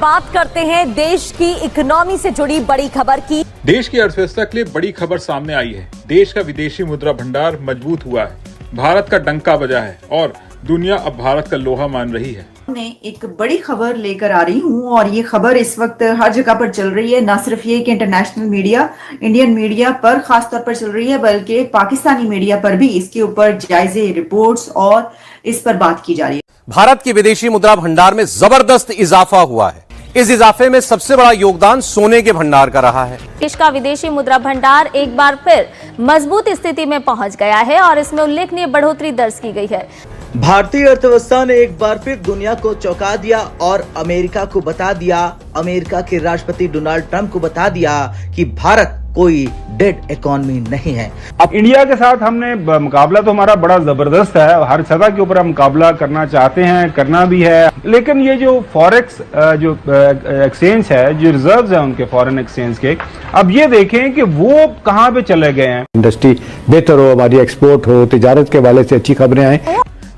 बात करते हैं देश की इकोनॉमी से जुड़ी बड़ी खबर की। देश की अर्थव्यवस्था के लिए बड़ी खबर सामने आई है। देश का विदेशी मुद्रा भंडार मजबूत हुआ है, भारत का डंका बजा है और दुनिया अब भारत का लोहा मान रही है। मैं एक बड़ी खबर लेकर आ रही हूँ और ये खबर इस वक्त हर जगह पर चल रही है। ना सिर्फ ये कि इंटरनेशनल मीडिया, इंडियन मीडिया पर खास तौर पर चल रही है, बल्कि पाकिस्तानी मीडिया पर भी इसके ऊपर जायजे रिपोर्ट्स और इस पर बात की जा रही है। भारत की विदेशी मुद्रा भंडार में जबरदस्त इजाफा हुआ है। इस इजाफे में सबसे बड़ा योगदान सोने के भंडार का रहा है। देश का विदेशी मुद्रा भंडार एक बार फिर मजबूत स्थिति में पहुंच गया है और इसमें उल्लेखनीय बढ़ोतरी दर्ज की गई है। भारतीय अर्थव्यवस्था ने एक बार फिर दुनिया को चौंका दिया और अमेरिका को बता दिया, अमेरिका के राष्ट्रपति डोनाल्ड ट्रंप को बता दिया कि भारत कोई डेड इकोनॉमी नहीं है। अब इंडिया के साथ हमने मुकाबला तो हमारा बड़ा जबरदस्त है, हर सतह के ऊपर हम मुकाबला करना चाहते हैं, करना भी है, लेकिन ये जो फॉरेक्स जो एक्सचेंज है, जो रिजर्व्स है उनके फॉरेन एक्सचेंज के, अब ये देखें कि वो कहाँ पे चले गए हैं। इंडस्ट्री बेहतर हो, हमारी एक्सपोर्ट हो, तिजारत के हवाले से अच्छी खबरें आए।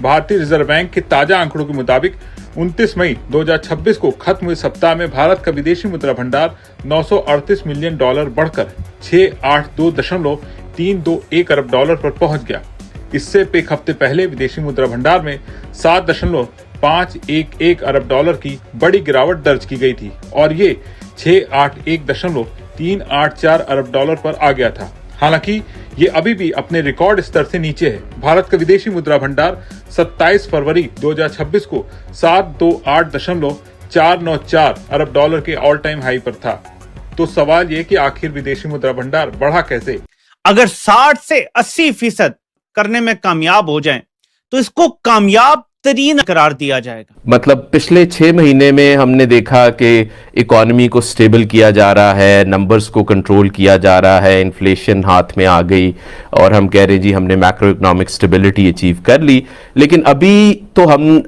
भारतीय रिजर्व बैंक के ताजा आंकड़ों के मुताबिक 29 मई 2026 को खत्म हुए सप्ताह में भारत का विदेशी मुद्रा भंडार 938 मिलियन डॉलर बढ़कर 682.321 अरब डॉलर पर पहुंच गया। इससे एक हफ्ते पहले विदेशी मुद्रा भंडार में 7.511 अरब डॉलर की बड़ी गिरावट दर्ज की गई थी और ये 681.384 अरब डॉलर पर आ गया था। हालांकि ये अभी भी अपने रिकॉर्ड स्तर से नीचे है। भारत का विदेशी मुद्रा भंडार 27 फरवरी 2026 को 728.494 अरब डॉलर के ऑल टाइम हाई पर था। तो सवाल ये कि आखिर विदेशी मुद्रा भंडार बढ़ा कैसे? अगर 60 से 80% करने में कामयाब हो जाएं, तो इसको कामयाब तरीन करार दिया जाएगा। मतलब पिछले 6 महीने में हमने देखा कि इकोनॉमी को स्टेबल किया जा रहा है, नंबर्स को कंट्रोल किया जा रहा है, इन्फ्लेशन हाथ में आ गई और हम कह रहे हैं जी हमने मैक्रो इकोनॉमिक स्टेबिलिटी अचीव कर ली। लेकिन अभी तो हम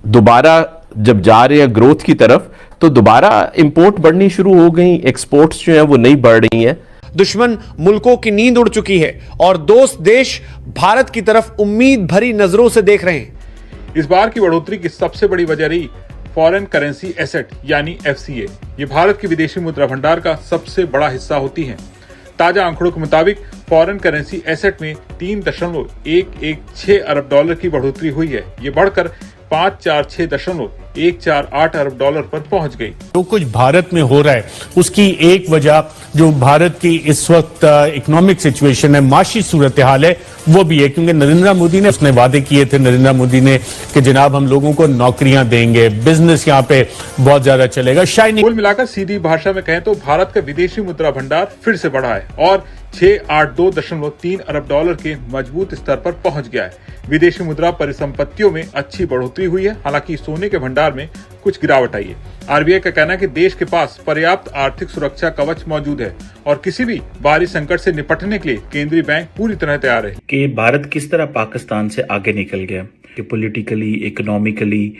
दोबारा जब जा रहे हैं ग्रोथ की तरफ, तो दोबारा इंपोर्ट बढ़नी शुरू हो गई, एक्सपोर्ट्स जो हैं वो नहीं बढ़ रही हैं। दुश्मन मुल्कों की नींद उड़ चुकी है और दोस्त देश भारत की तरफ उम्मीद भरी नजरों से देख रहे हैं। इस बार की बढ़ोतरी की सबसे बड़ी वजह रही फॉरेन करेंसी एसेट यानी FCA। ये भारत की विदेशी मुद्रा भंडार का सबसे बड़ा हिस्सा होती हैं। ताजा आंकड़ों के मुताबिक फॉरेन करेंसी एसेट में 3.116 अरब डॉलर की बढ़ोतरी हुई है। ये बढ़कर 546.148 अरब डॉलर पर पहुंच गई। जो कुछ भारत में हो रहा है उसकी एक वजह जो भारत की इस वक्त इकोनॉमिक सिचुएशन है, माशी सूरत हाल है, वो भी है क्योंकि नरेंद्र मोदी ने उसने वादे किए थे, नरेंद्र मोदी ने कि जनाब हम लोगों को नौकरियां देंगे, बिजनेस यहाँ पे बहुत ज्यादा चलेगा। शाइनिंग कुल मिलाकर सीधी भाषा में कहें तो भारत का विदेशी मुद्रा भंडार फिर से बढ़ा है और 682.3 अरब डॉलर के मजबूत स्तर पर पहुंच गया है। विदेशी मुद्रा परिसंपत्तियों में अच्छी बढ़ोतरी हुई है, हालांकि सोने के भंडार में कुछ गिरावट आई है। RBI का कहना है कि देश के पास पर्याप्त आर्थिक सुरक्षा कवच मौजूद है और किसी भी बाहरी संकट से निपटने के लिए केंद्रीय बैंक पूरी तरह तैयार है। कि भारत किस तरह पाकिस्तान से आगे निकल गया, कि पॉलिटिकली, इकोनॉमिकली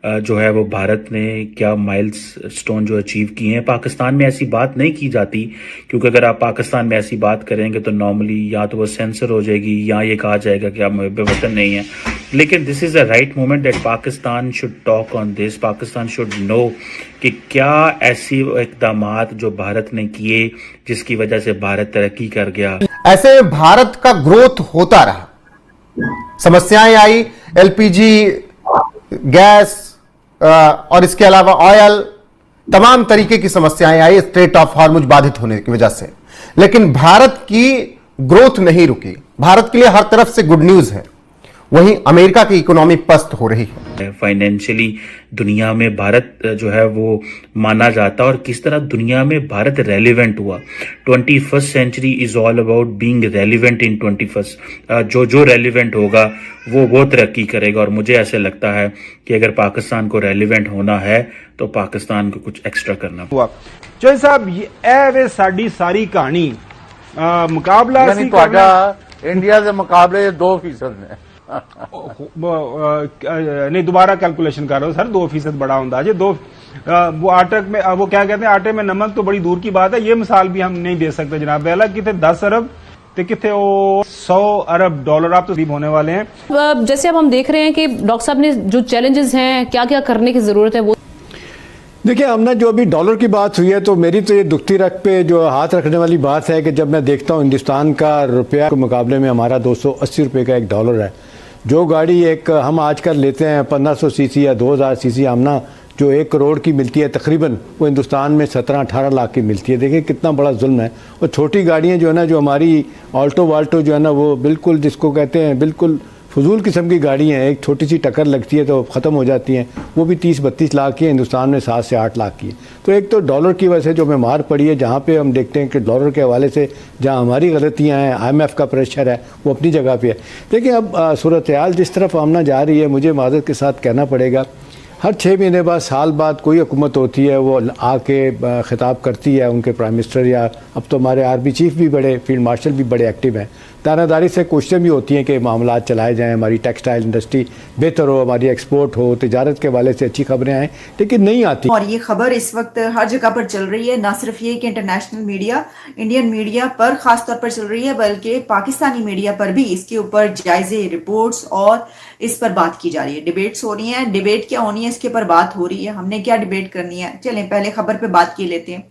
जो है वो भारत ने क्या माइलस्टोन जो अचीव किए हैं। पाकिस्तान में ऐसी बात नहीं की जाती, क्योंकि अगर आप पाकिस्तान में ऐसी बात करेंगे तो नॉर्मली या तो वो सेंसर हो जाएगी या ये कहा जाएगा कि आप मुहब्बे वतन नहीं है। लेकिन this is the right moment that Pakistan should talk on this. Pakistan should know कि क्या ऐसी इक़दामात जो भारत ने किए जिसकी वजह से भारत तरक्की कर गया। ऐसे में भारत का ग्रोथ होता रहा, समस्याएं आई, LPG, गैस और इसके अलावा ऑयल, तमाम तरीके की समस्याएं आई स्ट्रेट ऑफ हॉर्मुज बाधित होने की वजह से, लेकिन भारत की ग्रोथ नहीं रुकी। भारत के लिए हर तरफ से गुड न्यूज है। वहीं अमेरिका की इकोनॉमी पस्त हो रही है। फाइनेंशियली दुनिया में भारत जो है वो माना जाता है और किस तरह दुनिया में भारत रेलिवेंट हुआ। 21st century is all about being relevant in 21st। जो रेलिवेंट होगा वो तरक्की करेगा और मुझे ऐसे लगता है कि अगर पाकिस्तान को रेलिवेंट होना है तो पाकिस्तान को कुछ एक्स्ट्रा करना हुआ। चौधरी साहब, ये साड़ी सारी कहानी मुकाबला इंडिया के मुकाबले 2% ने नहीं, दोबारा कैलकुलेशन कर रहा हूं सर, 2% बड़ा होता है। वो आटे में वो क्या कहते हैं, आटे में नमक तो बड़ी दूर की बात है, ये मिसाल भी हम नहीं दे सकते जनाब। पहला कितने 10 अरब तो कितने 100 अरब डॉलर आप तो करीब होने वाले हैं। जैसे अब हम देख रहे हैं कि डॉक्टर साहब ने जो चैलेंजेस हैं, क्या क्या करने की जरूरत है वो देखिए, हमने जो अभी डॉलर की बात हुई है तो मेरी तो ये दुखती रख पे जो हाथ रखने वाली बात है कि जब मैं देखता हूँ हिंदुस्तान का रुपया के मुकाबले में हमारा 280 रुपये का $1 है। जो गाड़ी एक हम आजकल लेते हैं 1500 सीसी या 2000 सीसी आमना जो 1 करोड़ की मिलती है तकरीबन, वो हिंदुस्तान में 17-18 लाख की मिलती है। देखिए कितना बड़ा जुल्म है। और छोटी गाड़ियाँ जो है ना, जो हमारी ऑल्टो वाल्टो जो है ना, वो बिल्कुल जिसको कहते हैं बिल्कुल फजूल किस्म की गाड़ी हैं। एक छोटी सी टक्कर लगती है तो ख़त्म हो जाती हैं, वो भी 30-32 लाख की है, हिंदुस्तान में 7 से 8 लाख की है। तो एक तो डॉलर की वजह से जो हमें मार पड़ी है, जहाँ पे हम देखते हैं कि डॉलर के हवाले से जहाँ हमारी गलतियाँ हैं, IMF का प्रेशर है, वो अपनी जगह पे है। देखिए अब सूरत हाल जिस तरफ आमना जा रही है, मुझे माज़रत के साथ कहना पड़ेगा, हर 6 महीने बाद साल बाद कोई हुकूमत होती है, वो आके खिताब करती है, उनके प्राइम मिनिस्टर या अब तो हमारे आर्मी चीफ भी बड़े, फील्ड मार्शल भी बड़े एक्टिव हैं, दानादारी से कोशिशें भी होती हैं कि मामलात चलाए जाएं, हमारी टेक्सटाइल इंडस्ट्री बेहतर हो, हमारी एक्सपोर्ट हो, तिजारत के हवाले से अच्छी खबरें आएँ, लेकिन नहीं आती। और ये खबर इस वक्त हर जगह पर चल रही है, ना सिर्फ ये कि इंटरनेशनल मीडिया, इंडियन मीडिया पर खास तौर पर चल रही है, बल्कि पाकिस्तानी मीडिया पर भी इसके ऊपर जायजे रिपोर्ट्स और इस पर बात की जा रही है। डिबेट्स हो रही हैं। डिबेट क्या होनी है, इसके ऊपर बात हो रही है। हमने क्या डिबेट करनी है, चलें पहले खबर पे बात की लेते हैं।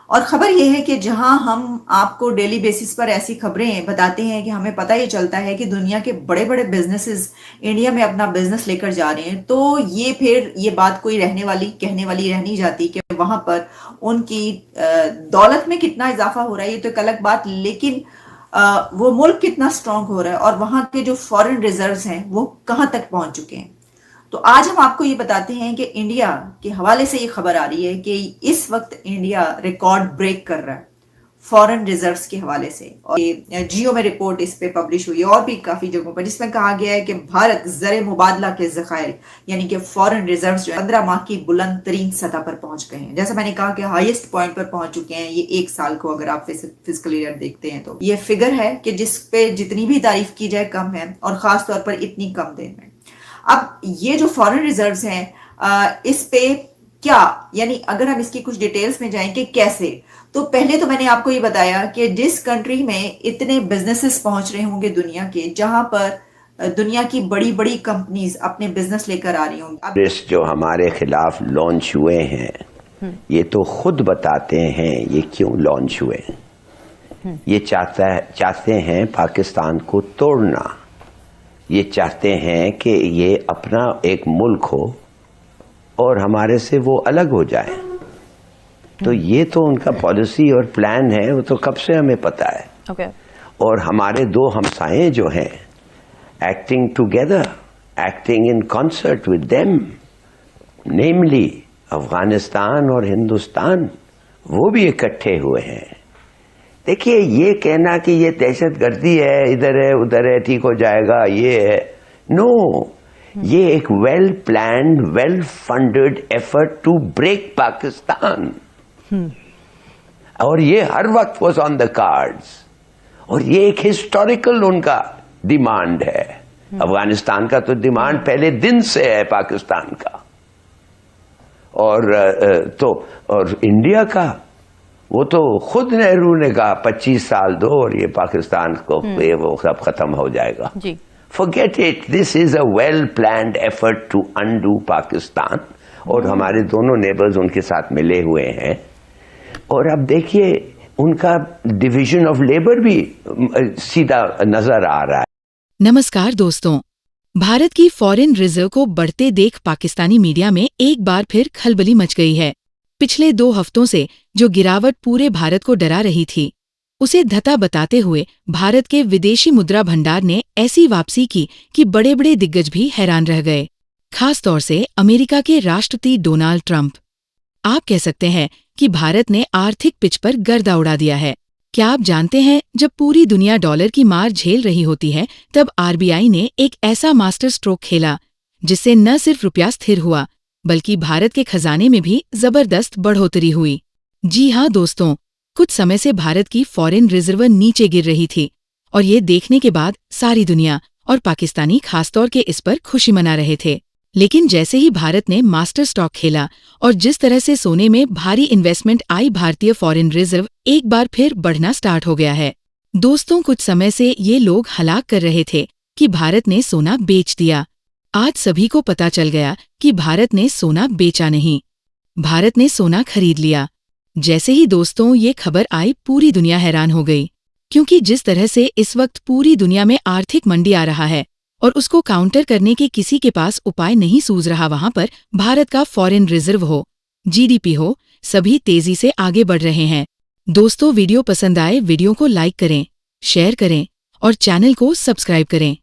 और खबर यह है कि जहां हम आपको डेली बेसिस पर ऐसी खबरें बताते हैं कि हमें पता ये चलता है कि दुनिया के बड़े बड़े बिजनेसेस इंडिया में अपना बिजनेस लेकर जा रहे हैं, तो ये फिर ये बात कोई कहने वाली रह नहीं जाती कि वहां पर उनकी दौलत में कितना इजाफा हो रहा है, ये तो एक अलग बात, लेकिन वो मुल्क कितना स्ट्रांग हो रहा है और वहां के जो फॉरेन रिजर्व्स हैं वो कहां तक पहुंच चुके हैं। तो आज हम आपको ये बताते हैं कि इंडिया के हवाले से ये खबर आ रही है कि इस वक्त इंडिया रिकॉर्ड ब्रेक कर रहा है फॉरेन रिजर्व्स के हवाले से। और ये जियो में रिपोर्ट इस पे पब्लिश हुई है और भी काफी जगहों पर, जिसमें कहा गया है कि भारत ज़र मुबादला के ज़खायर यानी कि फॉरेन रिजर्व्स जो 15 माह की बुलंद तरीन सतह पर पहुंच गए हैं। जैसा मैंने कहा कि हाईएस्ट पॉइंट पर पहुंच चुके हैं ये एक साल को, अगर आप फिजिकल ईयर देखते हैं तो ये फिगर है कि जिस पे जितनी भी तारीफ की जाए कम है, और खास तौर पर इतनी कम देर में। अब ये जो फॉरेन रिजर्व्स हैं, इस पे क्या, यानी अगर हम इसकी कुछ डिटेल्स में जाएं कि कैसे, तो पहले तो मैंने आपको ये बताया कि जिस कंट्री में इतने बिजनेसेस पहुंच रहे होंगे दुनिया के, जहां पर दुनिया की बड़ी बड़ी कंपनीज अपने बिजनेस लेकर आ रही होंगी। अब जो हमारे खिलाफ लॉन्च हुए हैं, ये तो खुद बताते हैं ये क्यों लॉन्च हुए। ये चाहते हैं पाकिस्तान को तोड़ना, ये चाहते हैं कि ये अपना एक मुल्क हो और हमारे से वो अलग हो जाए। तो ये तो उनका पॉलिसी और प्लान है, वो तो कब से हमें पता है। Okay. और हमारे दो हमसाए जो हैं, acting together, acting in concert with them, namely Afghanistan और हिंदुस्तान, वो भी इकट्ठे हुए हैं। देखिए, ये कहना कि ये दहशतगर्दी है, इधर है उधर है, ठीक हो जाएगा, ये है, नो, ये एक well planned, well funded effort to break Pakistan, और ये हर वक्त वाज ऑन द कार्ड्स, और ये एक हिस्टोरिकल उनका डिमांड है। अफगानिस्तान का तो डिमांड पहले दिन से है पाकिस्तान का, और इंडिया का वो तो खुद नेहरू ने कहा 25 साल दो और ये पाकिस्तान को ये वो सब खत्म हो जाएगा। Forget it, this is a well planned effort to undo Pakistan, और हमारे दोनों नेबर्स उनके साथ मिले हुए हैं। और अब देखिए उनका डिवीजन ऑफ लेबर भी सीधा नजर आ रहा है। नमस्कार दोस्तों, भारत की फॉरेन रिजर्व को बढ़ते देख पाकिस्तानी मीडिया में एक बार फिर खलबली मच गई है। पिछले 2 हफ्तों से जो गिरावट पूरे भारत को डरा रही थी, उसे धता बताते हुए भारत के विदेशी मुद्रा भंडार ने ऐसी वापसी की कि बड़े बड़े दिग्गज भी हैरान रह गए, खास तौर से अमेरिका के राष्ट्रपति डोनाल्ड ट्रंप। आप कह सकते हैं कि भारत ने आर्थिक पिच पर गर्दा उड़ा दिया है। क्या आप जानते हैं, जब पूरी दुनिया डॉलर की मार झेल रही होती है, तब आरबीआई ने एक ऐसा मास्टर स्ट्रोक खेला जिससे न सिर्फ रुपया स्थिर हुआ, बल्कि भारत के खजाने में भी जबरदस्त बढ़ोतरी हुई। जी हाँ दोस्तों, कुछ समय से भारत की फॉरेन रिजर्व नीचे गिर रही थी, और ये देखने के बाद सारी दुनिया और पाकिस्तानी खासतौर के इस पर खुशी मना रहे थे। लेकिन जैसे ही भारत ने मास्टर स्टॉक खेला और जिस तरह से सोने में भारी इन्वेस्टमेंट आई, भारतीय फॉरेन रिजर्व एक बार फिर बढ़ना स्टार्ट हो गया है। दोस्तों, कुछ समय से ये लोग हलाक कर रहे थे कि भारत ने सोना बेच दिया। आज सभी को पता चल गया कि भारत ने सोना बेचा नहीं, भारत ने सोना खरीद लिया। जैसे ही दोस्तों ये खबर आई, पूरी दुनिया हैरान हो गई, क्योंकि जिस तरह से इस वक्त पूरी दुनिया में आर्थिक मंदी आ रहा है और उसको काउंटर करने के किसी के पास उपाय नहीं सूझ रहा, वहां पर भारत का फॉरेन रिजर्व हो, जीडीपी हो, सभी तेजी से आगे बढ़ रहे हैं। दोस्तों, वीडियो पसंद आए वीडियो को लाइक करें, शेयर करें और चैनल को सब्सक्राइब करें।